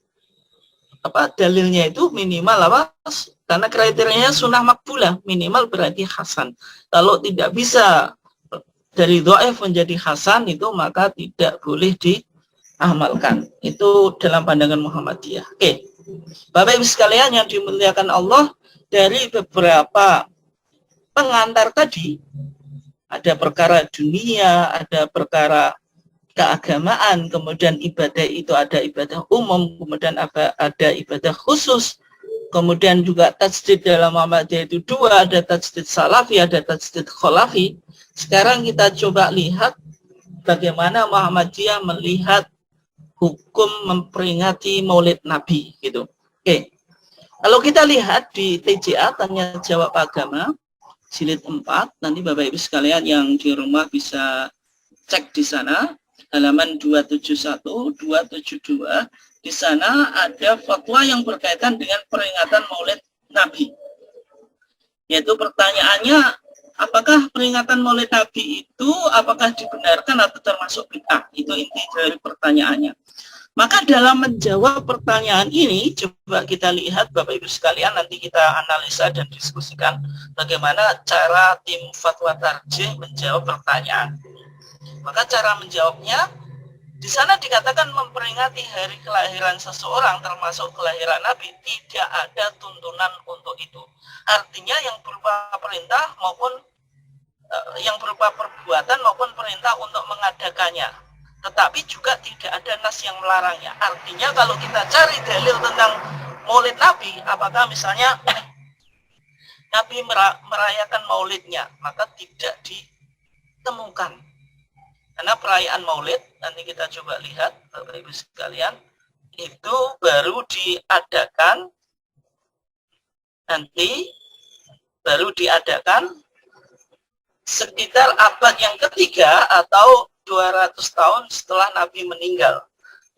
dalilnya itu minimal karena kriterianya sunnah makbulah, minimal berarti hasan. Kalau tidak bisa dari dhaif menjadi hasan itu maka tidak boleh diamalkan. Itu dalam pandangan Muhammadiyah. Oke. Bapak Ibu sekalian yang dimuliakan Allah, dari beberapa pengantar tadi ada perkara dunia, ada perkara keagamaan, kemudian ibadah itu ada ibadah umum, kemudian ada ibadah khusus, kemudian juga tajdid dalam Muhammadiyah itu dua, ada tajdid salafi, ada tajdid kholafi. Sekarang kita coba lihat bagaimana Muhammadiyah melihat hukum memperingati Maulid Nabi gitu. Oke. Kalau kita lihat di TJA tanya jawab agama jilid 4, nanti Bapak Ibu sekalian yang di rumah bisa cek di sana halaman 271, 272. Di sana ada fatwa yang berkaitan dengan peringatan Maulid Nabi. Yaitu pertanyaannya, apakah peringatan Maulid Nabi itu apakah dibenarkan atau termasuk bid'ah? Itu inti dari pertanyaannya. Maka dalam menjawab pertanyaan ini, coba kita lihat Bapak Ibu sekalian, nanti kita analisa dan diskusikan bagaimana cara tim Fatwa Tarjih menjawab pertanyaan. Maka cara menjawabnya, di sana dikatakan memperingati hari kelahiran seseorang termasuk kelahiran Nabi, tidak ada tuntunan untuk itu. Artinya yang berupa perintah maupun yang berupa perbuatan maupun perintah untuk mengadakannya. Tetapi juga tidak ada nas yang melarangnya. Artinya kalau kita cari dalil tentang Maulid Nabi, apakah misalnya Nabi merayakan Maulidnya, maka tidak ditemukan. Karena perayaan Maulid, nanti kita coba lihat Bapak Ibu sekalian, itu baru diadakan sekitar abad yang ketiga atau 200 tahun setelah Nabi meninggal.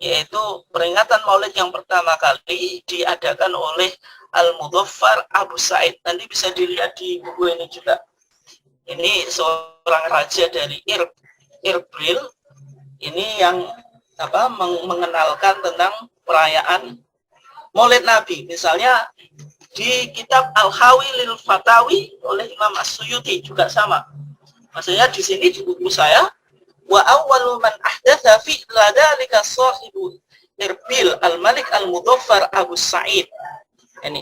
Yaitu peringatan Maulid yang pertama kali diadakan oleh Al-Mudhaffar Abu Sa'id. Nanti bisa dilihat di buku ini juga. Ini seorang raja dari Irbil, ini yang mengenalkan tentang perayaan Maulid Nabi. Misalnya di kitab Al-Hawi lil Fatawi oleh Imam As-Suyuti juga sama. Maksudnya di sini di buku saya, wa awwalu man ahdatsa fi dzalika sahibu Irbil Al-Malik Al-Mudhaffar Abu Sa'id. Ini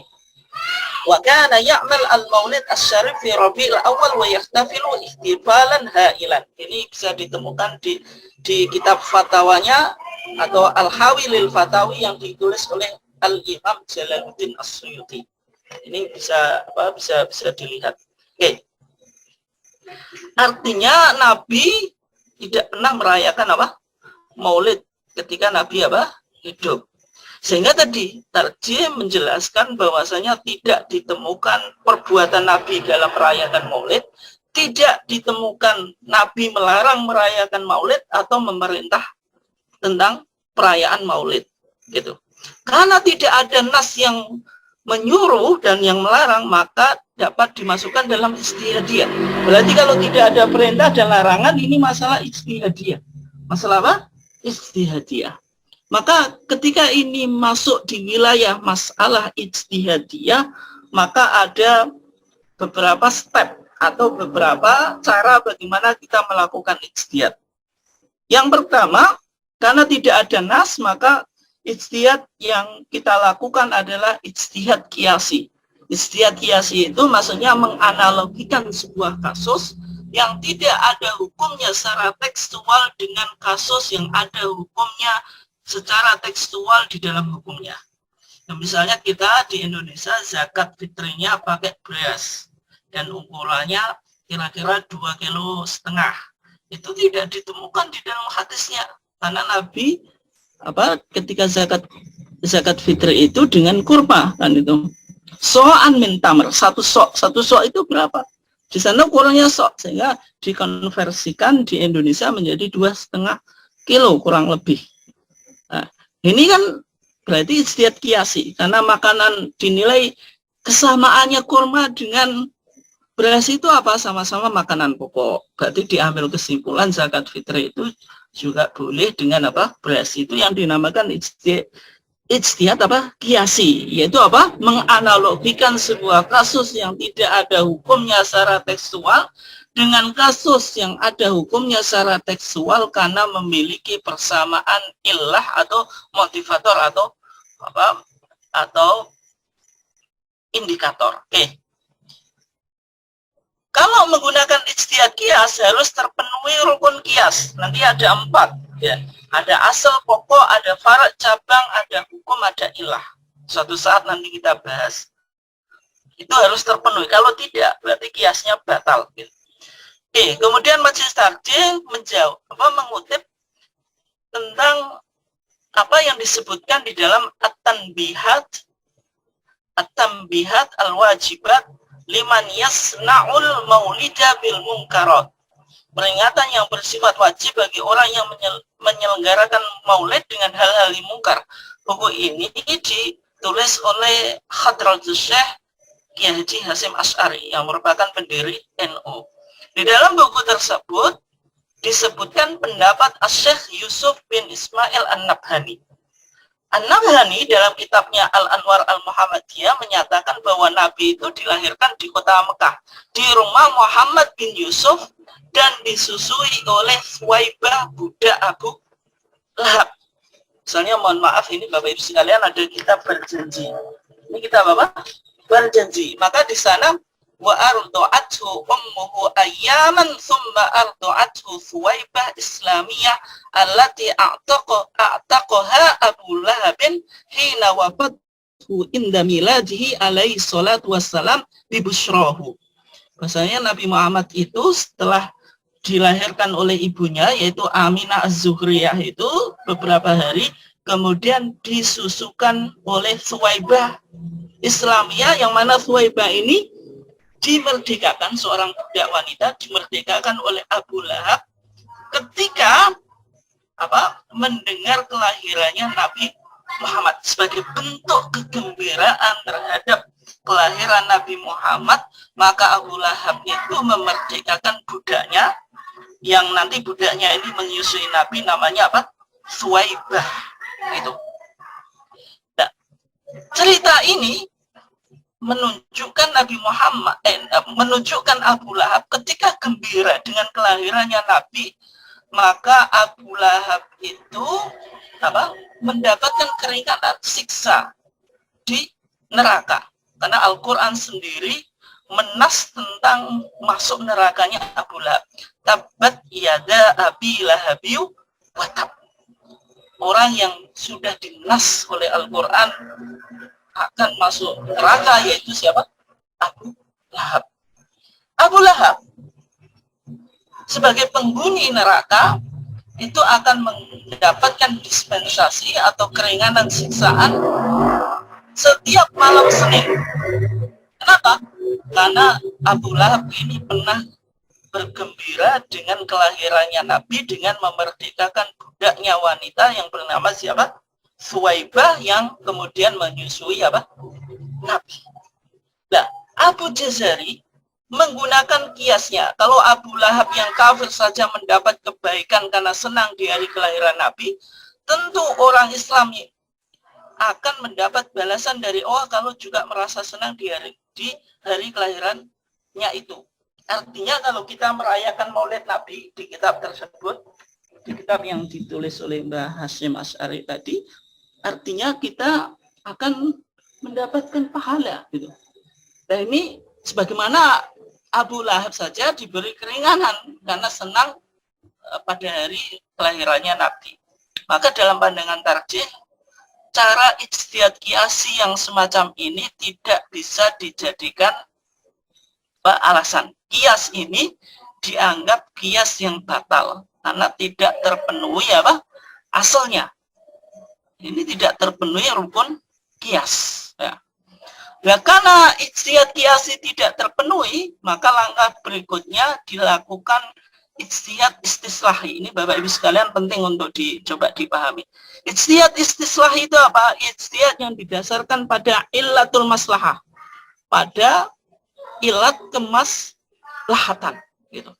wa kana ya'mal al-maulid asy-syarif fi Rabiul Awal wa yahtafilu ihtifalan hailan. Ini bisa ditemukan di kitab fatwanya atau Al-Hawi lil Fatawi yang ditulis oleh Al-Imam Jalaluddin As-Suyuti. Ini bisa dilihat. Oke. Artinya Nabi tidak pernah merayakan Maulid ketika Nabi hidup. Sehingga tadi Tarjih menjelaskan bahwasanya tidak ditemukan perbuatan Nabi dalam merayakan Maulid, tidak ditemukan Nabi melarang merayakan Maulid atau memerintah tentang perayaan Maulid, gitu. Karena tidak ada nas yang menyuruh dan yang melarang, maka dapat dimasukkan dalam ijtihadiyah. Berarti kalau tidak ada perintah dan larangan, ini masalah ijtihadiyah. Masalah apa? Ijtihadiyah. Maka ketika ini masuk di wilayah masalah ijtihadiyah, maka ada beberapa step atau beberapa cara bagaimana kita melakukan ijtihad. Yang pertama, karena tidak ada nas, maka ijtihad yang kita lakukan adalah ijtihad qiyasi. Ijtihad qiyasi itu maksudnya menganalogikan sebuah kasus yang tidak ada hukumnya secara tekstual dengan kasus yang ada hukumnya secara tekstual di dalam hukumnya. Nah, misalnya kita di Indonesia zakat fitrinya pakai beras dan ukurannya kira-kira 2,5 kilo. Itu tidak ditemukan di dalam hadisnya karena Nabi ketika zakat fitri itu dengan kurma kan itu. So'an min tamr, satu sok itu berapa? Di sana ukurannya sok, sehingga dikonversikan di Indonesia menjadi 2,5 kilo kurang lebih. Nah, ini kan berarti ijtihad qiyasi karena makanan dinilai kesamaannya kurma dengan beras itu apa? Sama-sama makanan pokok. Berarti diambil kesimpulan zakat fitri itu juga boleh dengan beras itu yang dinamakan ijtihad qiyasi, yaitu menganalogikan sebuah kasus yang tidak ada hukumnya secara tekstual dengan kasus yang ada hukumnya secara tekstual karena memiliki persamaan illah atau motivator atau indikator. Oke. Kalau menggunakan ijtihad qiyas harus terpenuhi rukun qiyas. Nanti ada 4. Ya, ada asal pokok, ada farak cabang, ada hukum, ada ilah. Suatu saat nanti kita bahas. Itu harus terpenuhi. Kalau tidak, berarti kiasnya batal. Gitu. Oke, kemudian Majelis Tarjih mengutip tentang apa yang disebutkan di dalam At-Tanbihat al-Wajibat liman yasna'ul maulida bil munkarat. Peringatan yang bersifat wajib bagi orang yang menyelenggarakan maulid dengan hal-hal yang mungkar. Buku ini ditulis oleh Hadratus Syekh Kiai Haji Hasyim Asy'ari yang merupakan pendiri NU. Di dalam buku tersebut disebutkan pendapat Syekh Yusuf bin Ismail An-Nabhani. An-Nabhani dalam kitabnya Al-Anwar Al-Muhammadiyah menyatakan bahwa Nabi itu dilahirkan di kota Mekah, di rumah Muhammad bin Yusuf, dan disusui oleh Suwaibah budak Abu Lahab. Misalnya mohon maaf ini Bapak Ibu sekalian ada kitab berjanji. Ini kitab apa? Berjanji. Maka di sana wa ardu'athu ummuhu ayyaman thumma ardu'athu Suwaibah Islamiyah allati a'taqaha Abu Lahabin hina wafathu inda miladihi alaihi salatu wassalam bibushrahu. Bahasanya Nabi Muhammad itu setelah dilahirkan oleh ibunya yaitu Aminah Az-Zuhriyah itu beberapa hari kemudian disusukan oleh Suwaibah Islamiyah, yang mana Suwaibah ini dimerdekakan, seorang budak wanita dimerdekakan oleh Abu Lahab ketika mendengar kelahirannya Nabi Muhammad. Sebagai bentuk kegembiraan terhadap kelahiran Nabi Muhammad, maka Abu Lahab itu memerdekakan budaknya, yang nanti budaknya ini menyusui Nabi, namanya apa? Suwaibah. Itu. Nah, cerita ini menunjukkan Nabi Muhammad, menunjukkan Abu Lahab ketika gembira dengan kelahirannya Nabi, maka Abu Lahab itu mendapatkan keringanan siksa di neraka. Karena Al-Quran sendiri menas tentang masuk nerakanya Abu Lahab. Tabat yada abi lahabiyu watab. Orang yang sudah dinas oleh Al-Quran akan masuk neraka, yaitu siapa? Abu Lahab. Abu Lahab sebagai penghuni neraka itu akan mendapatkan dispensasi atau keringanan siksaan setiap malam Senin. Kenapa? Karena Abu Lahab ini pernah bergembira dengan kelahirannya Nabi dengan memerdekakan budaknya wanita yang bernama siapa? Suwaibah, yang kemudian menyusui Nabi. Nah, Abu Jazari menggunakan kiasnya. Kalau Abu Lahab yang kafir saja mendapat kebaikan karena senang di hari kelahiran Nabi, tentu orang Islam akan mendapat balasan dari Allah kalau juga merasa senang di hari kelahirannya itu. Artinya kalau kita merayakan Maulid Nabi di kitab tersebut, di kitab yang ditulis oleh Mbah Hasyim Asy'ari tadi, artinya kita akan mendapatkan pahala gitu. Dan ini sebagaimana Abu Lahab saja diberi keringanan karena senang pada hari kelahirannya Nabi. Maka dalam pandangan tarjih, cara ijtihad kiasi yang semacam ini tidak bisa dijadikan alasan. Kias ini dianggap kias yang batal karena tidak terpenuhi asalnya. Ini tidak terpenuhi rukun kias. Ya. Nah, karena ijtihad kiasi tidak terpenuhi, maka langkah berikutnya dilakukan ijtihad istislahi. Ini Bapak Ibu sekalian penting untuk dicoba dipahami. Ijtihad istislahi itu apa? Ijtihad yang didasarkan pada illatul maslahah, pada ilat kemaslahatan gitu.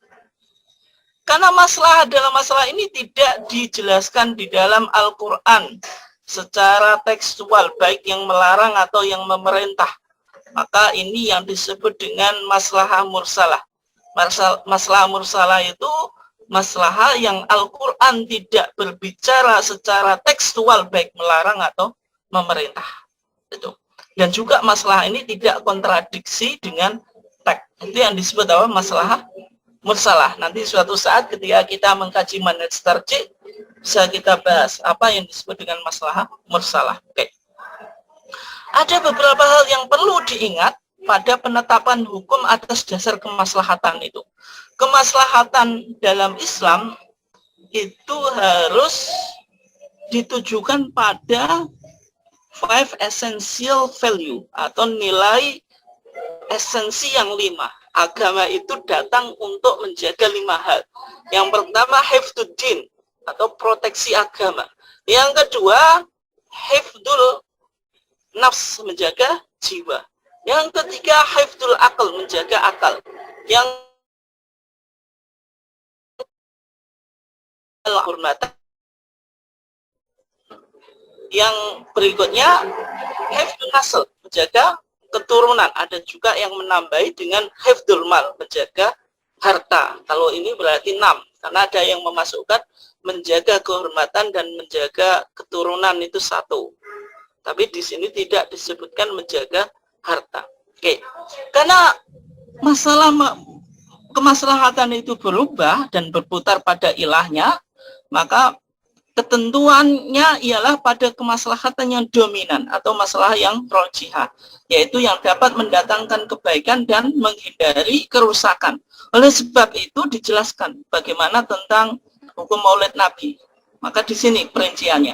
Karena masalah dalam masalah ini tidak dijelaskan di dalam Al-Quran secara tekstual, baik yang melarang atau yang memerintah, maka ini yang disebut dengan maslahah mursalah. Maslahah mursalah itu maslahah yang Al-Quran tidak berbicara secara tekstual, baik melarang atau memerintah. Itu. Dan juga masalah ini tidak kontradiksi dengan teks. Itu yang disebut masalah mursalah. Nanti suatu saat ketika kita mengkaji manhaj tarjih, bisa kita bahas apa yang disebut dengan maslahah mursalah. Oke. Ada beberapa hal yang perlu diingat pada penetapan hukum atas dasar kemaslahatan itu. Kemaslahatan dalam Islam itu harus ditujukan pada 5 essential value atau nilai esensi yang 5. Agama itu datang untuk menjaga 5 hal. Yang pertama, hifdzuddin atau proteksi agama. Yang kedua, hifdzul nafs, menjaga jiwa. Yang ketiga, hifdzul akal, menjaga akal. Yang hormatan. Yang berikutnya, hifdzul nasl, menjaga keturunan. Ada juga yang menambahi dengan hifdzul mal, menjaga harta. Kalau ini berarti 6, karena ada yang memasukkan menjaga kehormatan dan menjaga keturunan itu 1. Tapi di sini tidak disebutkan menjaga harta. Oke. Karena masalah kemaslahatan itu berubah dan berputar pada ilahnya, maka ketentuannya ialah pada kemaslahatan yang dominan atau masalah yang rojihah, yaitu yang dapat mendatangkan kebaikan dan menghindari kerusakan. Oleh sebab itu dijelaskan bagaimana tentang hukum maulid Nabi. Maka di sini perinciannya.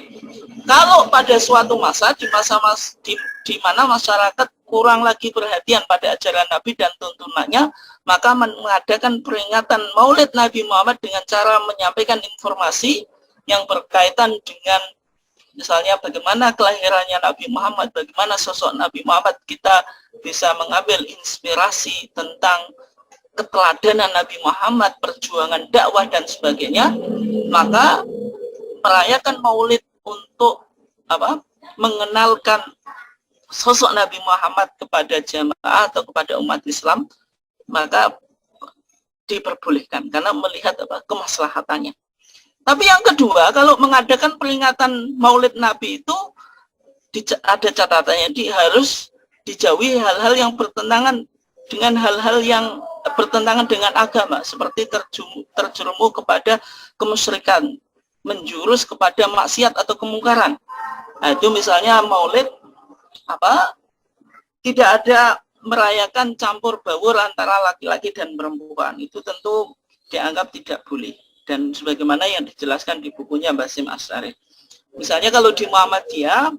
Kalau pada suatu masa, di mana masyarakat kurang lagi perhatian pada ajaran Nabi dan tuntunannya, maka mengadakan peringatan maulid Nabi Muhammad dengan cara menyampaikan informasi yang berkaitan dengan misalnya bagaimana kelahirannya Nabi Muhammad, bagaimana sosok Nabi Muhammad, kita bisa mengambil inspirasi tentang keteladanan Nabi Muhammad, perjuangan dakwah dan sebagainya. Maka merayakan maulid untuk mengenalkan sosok Nabi Muhammad kepada jamaah atau kepada umat Islam, maka diperbolehkan karena melihat kemaslahatannya. Tapi yang kedua, kalau mengadakan peringatan maulid Nabi itu ada catatannya, harus dijauhi hal-hal yang bertentangan dengan hal-hal yang bertentangan dengan agama, seperti terjerumus kepada kemusyrikan, menjurus kepada maksiat atau kemungkaran. Nah, itu misalnya maulid tidak ada merayakan campur baur antara laki-laki dan perempuan. Itu tentu dianggap tidak boleh. Dan sebagaimana yang dijelaskan di bukunya Basim Asyari. Misalnya kalau di Muhammadiyah,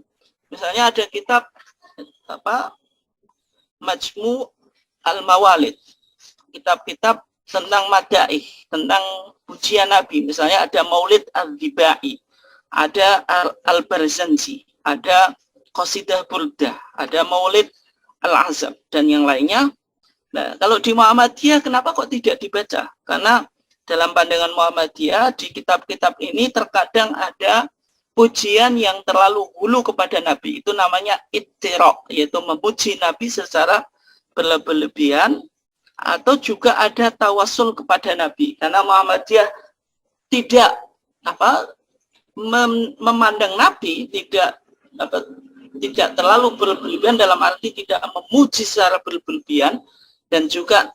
misalnya ada kitab Majmu' al-Mawalid, kitab-kitab tentang madaih, tentang pujian Nabi. Misalnya ada Maulid al-Dhibai, ada al-Barzanji, ada Qasidah Burdah, ada Maulid al-Azab, dan yang lainnya. Nah, kalau di Muhammadiyah kenapa kok tidak dibaca? Karena dalam pandangan Muhammadiyah, di kitab-kitab ini terkadang ada pujian yang terlalu hulu kepada Nabi. Itu namanya ittiraq, yaitu memuji Nabi secara berlebihan, atau juga ada tawasul kepada Nabi. Karena Muhammadiyah tidak memandang Nabi, tidak terlalu berlebihan dalam arti tidak memuji secara berlebihan, dan juga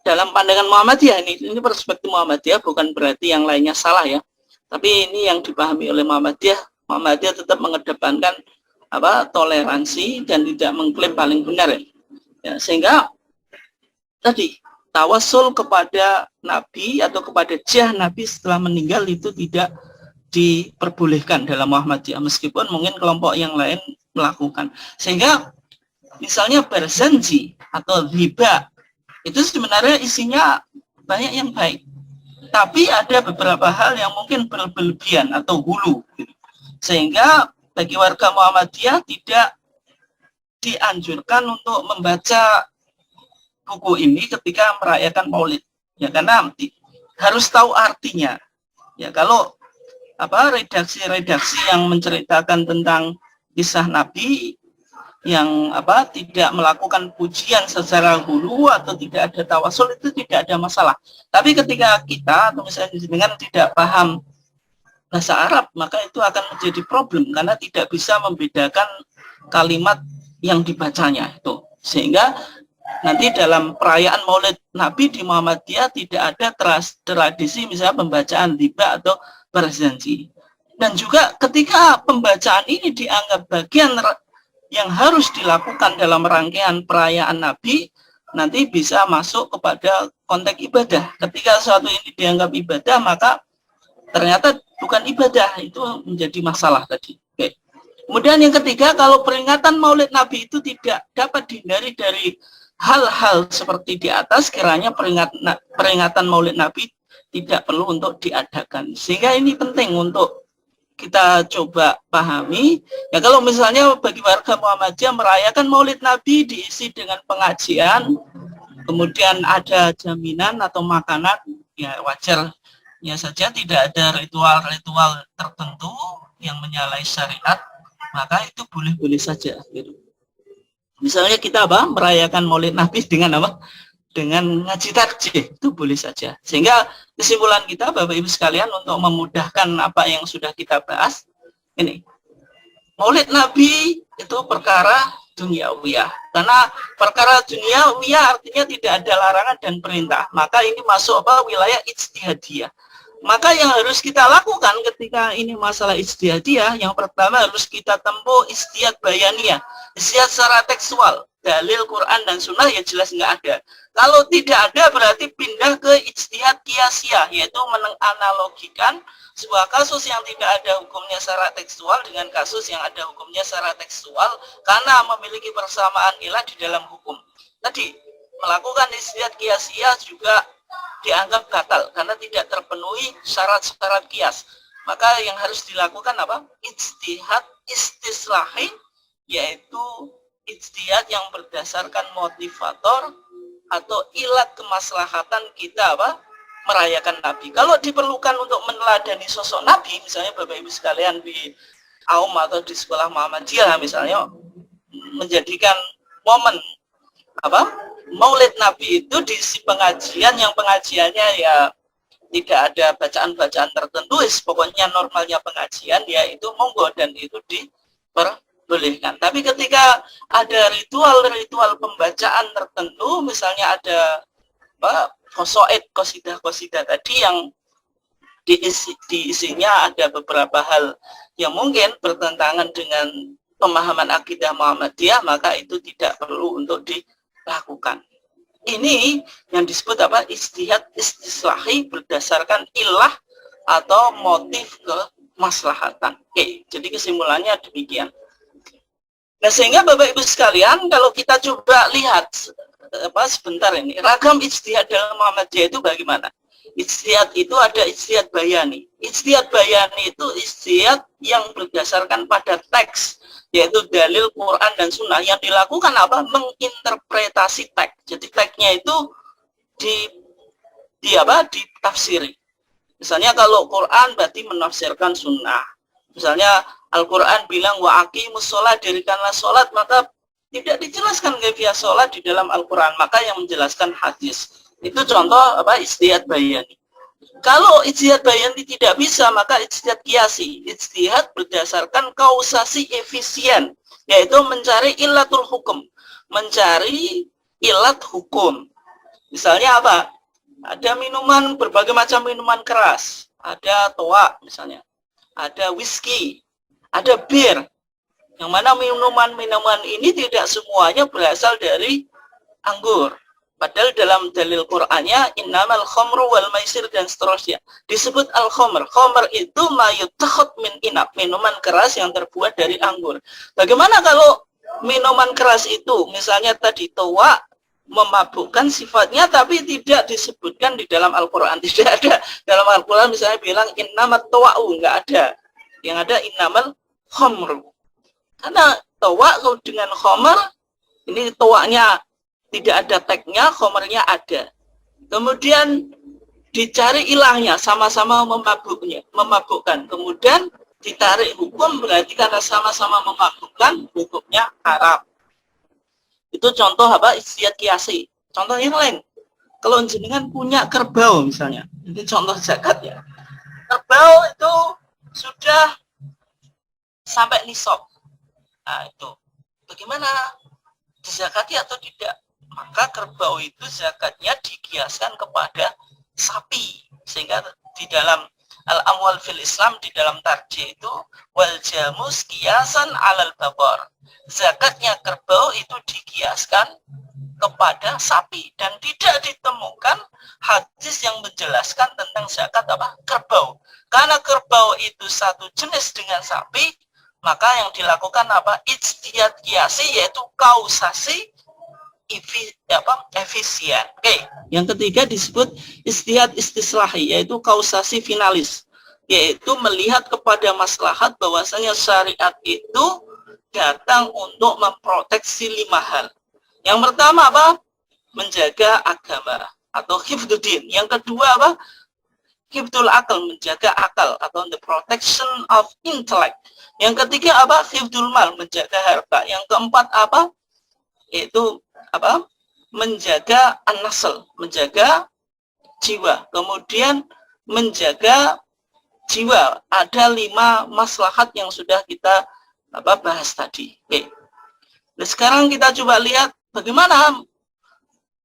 dalam pandangan Muhammadiyah, ini perspektif Muhammadiyah, bukan berarti yang lainnya salah ya, tapi ini yang dipahami oleh Muhammadiyah. Muhammadiyah tetap mengedepankan toleransi dan tidak mengklaim paling benar ya. Sehingga tadi tawasul kepada Nabi atau kepada jah Nabi setelah meninggal itu tidak diperbolehkan dalam Muhammadiyah, meskipun mungkin kelompok yang lain melakukan. Sehingga misalnya Barzanji atau Riba itu sebenarnya isinya banyak yang baik, tapi ada beberapa hal yang mungkin berlebihan atau hulu, sehingga bagi warga Muhammadiyah tidak dianjurkan untuk membaca buku ini ketika merayakan maulid ya, karena harus tahu artinya ya. Kalau redaksi-redaksi yang menceritakan tentang kisah Nabi yang tidak melakukan pujian secara hulu atau tidak ada tawasul, itu tidak ada masalah. Tapi ketika kita atau misalnya dengan tidak paham bahasa Arab, maka itu akan menjadi problem karena tidak bisa membedakan kalimat yang dibacanya itu. Sehingga nanti dalam perayaan maulid Nabi di Muhammadiyah tidak ada tradisi misalnya pembacaan riba atau barzanji. Dan juga ketika pembacaan ini dianggap bagian yang harus dilakukan dalam rangkaian perayaan Nabi, nanti bisa masuk kepada konteks ibadah. Ketika sesuatu ini dianggap ibadah, maka ternyata bukan ibadah, itu menjadi masalah tadi. Oke. Kemudian yang ketiga, kalau peringatan Maulid Nabi itu tidak dapat dihindari dari hal-hal seperti di atas, kiranya peringatan Maulid Nabi tidak perlu untuk diadakan. Sehingga ini penting untuk kita coba pahami. Ya, kalau misalnya bagi warga Muhammadiyah merayakan Maulid Nabi diisi dengan pengajian, kemudian ada jaminan atau makanan, ya wajar ya saja, tidak ada ritual-ritual tertentu yang menyalahi syariat, maka itu boleh-boleh saja gitu. Misalnya kita merayakan Maulid Nabi dengan apa? Dengan ngaji tarjih, itu boleh saja. Sehingga kesimpulan kita Bapak Ibu sekalian untuk memudahkan apa yang sudah kita bahas, ini Maulid Nabi itu perkara duniawiyah. Karena perkara duniawiyah artinya tidak ada larangan dan perintah. Maka ini masuk wilayah ijtihadiyah. Maka yang harus kita lakukan ketika ini masalah ijtihadiyah, yang pertama harus kita tempuh ijtihad bayaniyah, ijtihad secara tekstual. Dalil Quran dan Sunnah ya jelas nggak ada. Kalau tidak ada berarti pindah ke ijtihad qiyasiyah, yaitu menganalogikan sebuah kasus yang tidak ada hukumnya secara tekstual dengan kasus yang ada hukumnya secara tekstual karena memiliki persamaan ilah di dalam hukum. Tadi melakukan ijtihad qiyasiyah juga dianggap batal karena tidak terpenuhi syarat-syarat qiyas. Maka yang harus dilakukan apa? Ijtihad istislahi, yaitu ijtihad yang berdasarkan motivator atau ilat kemaslahatan kita merayakan Nabi. Kalau diperlukan untuk meneladani sosok Nabi, misalnya Bapak Ibu sekalian di Aum atau di sekolah Muhammadiyah misalnya menjadikan momen Maulid Nabi itu diisi pengajian yang pengajiannya ya tidak ada bacaan-bacaan tertentu, pokoknya normalnya pengajian ya itu monggo dan itu diperbolehkan. Tapi ketika ada ritual-ritual pembacaan tertentu, misalnya ada qasidah tadi yang diisinya ada beberapa hal yang mungkin bertentangan dengan pemahaman akidah Muhammadiyah, maka itu tidak perlu untuk dilakukan. Ini yang disebut ijtihad istislahi berdasarkan ilah atau motif kemaslahatan. Oke, jadi kesimpulannya demikian. Nah, sehingga Bapak Ibu sekalian, kalau kita coba lihat sebentar ini, ragam ijtihad dalam Muhammadiyah itu bagaimana? Ijtihad itu ada ijtihad bayani. Ijtihad bayani itu ijtihad yang berdasarkan pada teks, yaitu dalil Quran dan Sunnah. Yang dilakukan menginterpretasi teks. Jadi teksnya itu ditafsiri. Misalnya kalau Quran berarti menafsirkan Sunnah. Misalnya Al-Quran bilang wa aqimus sholat, dirikanlah sholat, maka tidak dijelaskan kaifiah sholat di dalam Al-Quran, maka yang menjelaskan hadis. Itu contoh ijtihad bayani. Kalau ijtihad bayani tidak bisa, maka ijtihad qiyasi. Ijtihad berdasarkan kausasi efisien, yaitu mencari ilatul hukum, mencari ilat hukum. Misalnya ada minuman, berbagai macam minuman keras, ada toa misalnya, ada whisky, ada bir, yang mana minuman-minuman ini tidak semuanya berasal dari anggur. Padahal dalam dalil Qur'annya innamal khamru wal maisir dan seterusnya disebut al-khamr. Khamr itu mayutakhad min inab, minuman keras yang terbuat dari anggur. Bagaimana kalau minuman keras itu misalnya tadi toa, memabukkan sifatnya tapi tidak disebutkan di dalam Al-Qur'an. Tidak ada dalam Al-Qur'an misalnya bilang innamat tawa'u, enggak ada. Yang ada innamal khamru. Karena toa dengan khamr, ini toanya tidak ada tagnya, khomernya ada. Kemudian dicari ilahnya, sama-sama memabukkan. Kemudian ditarik hukum, berarti karena sama-sama memabukkan, hukumnya haram. Itu contoh ijtihad qiyasi. Contoh yang lain, kalau jenengan punya kerbau misalnya, ini contoh zakat ya. Kerbau itu sudah sampai nisab. Nah itu, bagaimana? Dizakati atau tidak? Maka kerbau itu zakatnya dikiaskan kepada sapi, sehingga di dalam al-amwal fil Islam di dalam tarjih itu wal jamus kiasan alal babor. Zakatnya kerbau itu dikiaskan kepada sapi dan tidak ditemukan hadis yang menjelaskan tentang zakat apa kerbau. Karena kerbau itu satu jenis dengan sapi, maka yang dilakukan apa ijtihad kiasi yaitu kausasi efisien. Oke, yang ketiga disebut ijtihad istislahi yaitu kausasi finalis, yaitu melihat kepada maslahat bahwasanya syariat itu datang untuk memproteksi 5 hal. Yang pertama apa? Menjaga agama atau hifdzuddin. Yang kedua apa? Hifdzul akal, menjaga akal atau the protection of intellect. Yang ketiga apa? Hifdzul mal, menjaga harta. Yang keempat apa? Yaitu apa? Menjaga an-nasl, menjaga jiwa. Kemudian menjaga jiwa. Ada 5 maslahat yang sudah kita bahas tadi. Oke. Nah, sekarang kita coba lihat bagaimana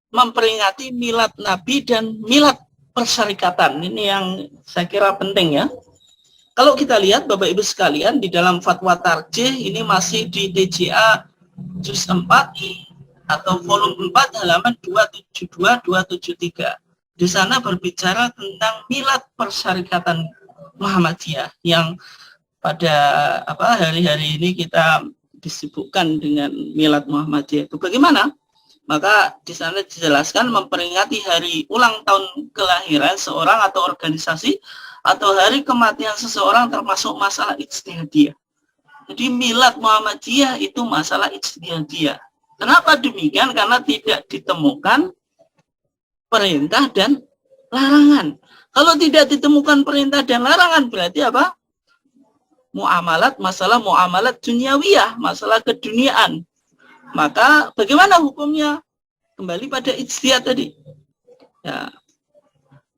memperingati milad Nabi dan milad persyarikatan. Ini yang saya kira penting ya. Kalau kita lihat Bapak Ibu sekalian di dalam fatwa tarjih ini masih di TJA juz 4 atau volume 4 halaman 272-273. Di sana berbicara tentang milad persyarikatan Muhammadiyah yang pada hari-hari ini kita disibukkan dengan milad Muhammadiyah itu bagaimana? Maka di sana dijelaskan memperingati hari ulang tahun kelahiran seorang atau organisasi atau hari kematian seseorang termasuk masalah ijtihadiyah. Jadi milad Muhammadiyah itu masalah ijtihadiyah. Kenapa demikian? Karena tidak ditemukan perintah dan larangan. Kalau tidak ditemukan perintah dan larangan berarti apa? Masalah muamalat duniawiyah, masalah keduniaan. Maka bagaimana hukumnya? Kembali pada ijtihad tadi. Ya.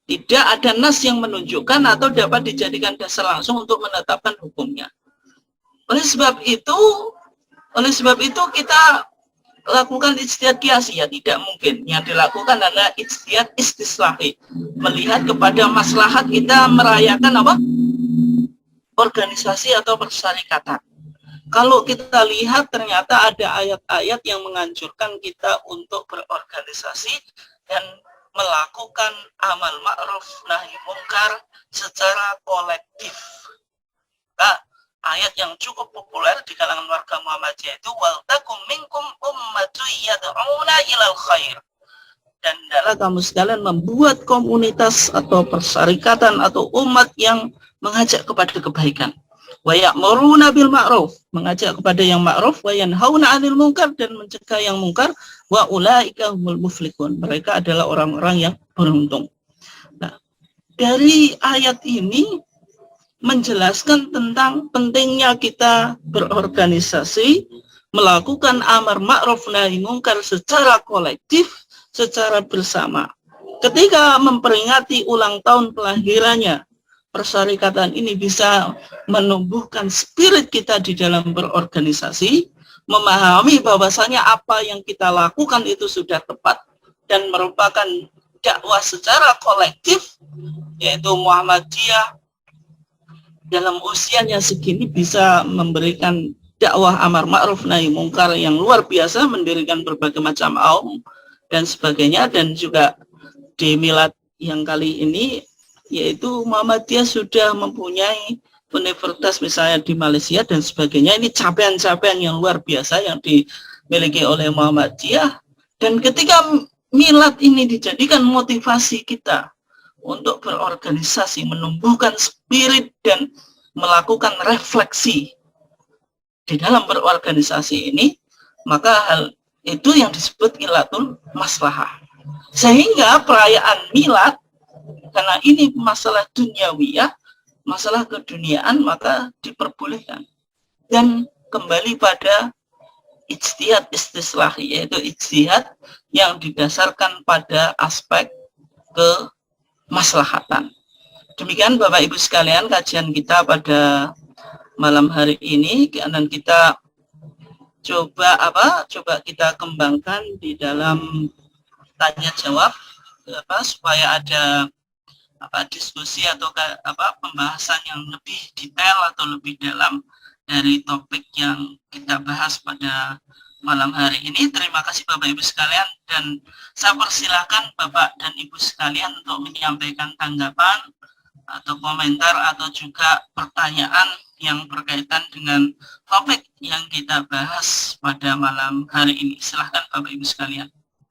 Tidak ada nas yang menunjukkan atau dapat dijadikan dasar langsung untuk menetapkan hukumnya. Oleh sebab itu kita lakukan ijtihad kiasi ya tidak mungkin. Yang dilakukan adalah ijtihad istislahi. Melihat kepada maslahat kita merayakan apa? Organisasi atau persyarikatan. Kalau kita lihat ternyata ada ayat-ayat yang menganjurkan kita untuk berorganisasi dan melakukan amal ma'ruf nahi munkar secara kolektif. Nah, ayat yang cukup populer di kalangan warga Muhammadiyah itu wal takum minkum ummatun yad'una ilal khair. Dan adalah kamu sekalian membuat komunitas atau persyarikatan atau umat yang mengajak kepada kebaikan. Wa ya'muruna bil ma'ruf, mengajak kepada yang ma'ruf, wa yanhauna 'anil munkar, dan mencegah yang mungkar, wa ulaika humul muflihun. Mereka adalah orang-orang yang beruntung. Nah, dari ayat ini menjelaskan tentang pentingnya kita berorganisasi, melakukan amar ma'ruf nahi munkar secara kolektif, secara bersama. Ketika memperingati ulang tahun kelahirannya, persyarikatan ini bisa menumbuhkan spirit kita di dalam berorganisasi, memahami bahwasanya apa yang kita lakukan itu sudah tepat dan merupakan dakwah secara kolektif, yaitu Muhammadiyah dalam usianya segini bisa memberikan dakwah amar ma'ruf nahi munkar yang luar biasa, mendirikan berbagai macam aum dan sebagainya. Dan juga di milad yang kali ini yaitu Muhammadiyah sudah mempunyai universitas misalnya di Malaysia dan sebagainya. Ini capaian-capaian yang luar biasa yang dimiliki oleh Muhammadiyah. Dan ketika milad ini dijadikan motivasi kita untuk berorganisasi, menumbuhkan spirit dan melakukan refleksi di dalam berorganisasi ini, maka hal itu yang disebut ilatul maslahah. Sehingga perayaan milad, karena ini masalah duniawiyah, masalah keduniaan, maka diperbolehkan. Dan kembali pada ijtihad istislahi, yaitu ijtihad yang didasarkan pada aspek kemaslahatan. Demikian Bapak Ibu sekalian kajian kita pada malam hari ini, dan kita coba kita kembangkan di dalam tanya jawab supaya ada diskusi atau pembahasan yang lebih detail atau lebih dalam dari topik yang kita bahas pada malam hari ini. Terima kasih Bapak Ibu sekalian, dan saya persilahkan Bapak dan Ibu sekalian untuk menyampaikan tanggapan atau komentar atau juga pertanyaan yang berkaitan dengan topik yang kita bahas pada malam hari ini. Silahkan Bapak Ibu sekalian.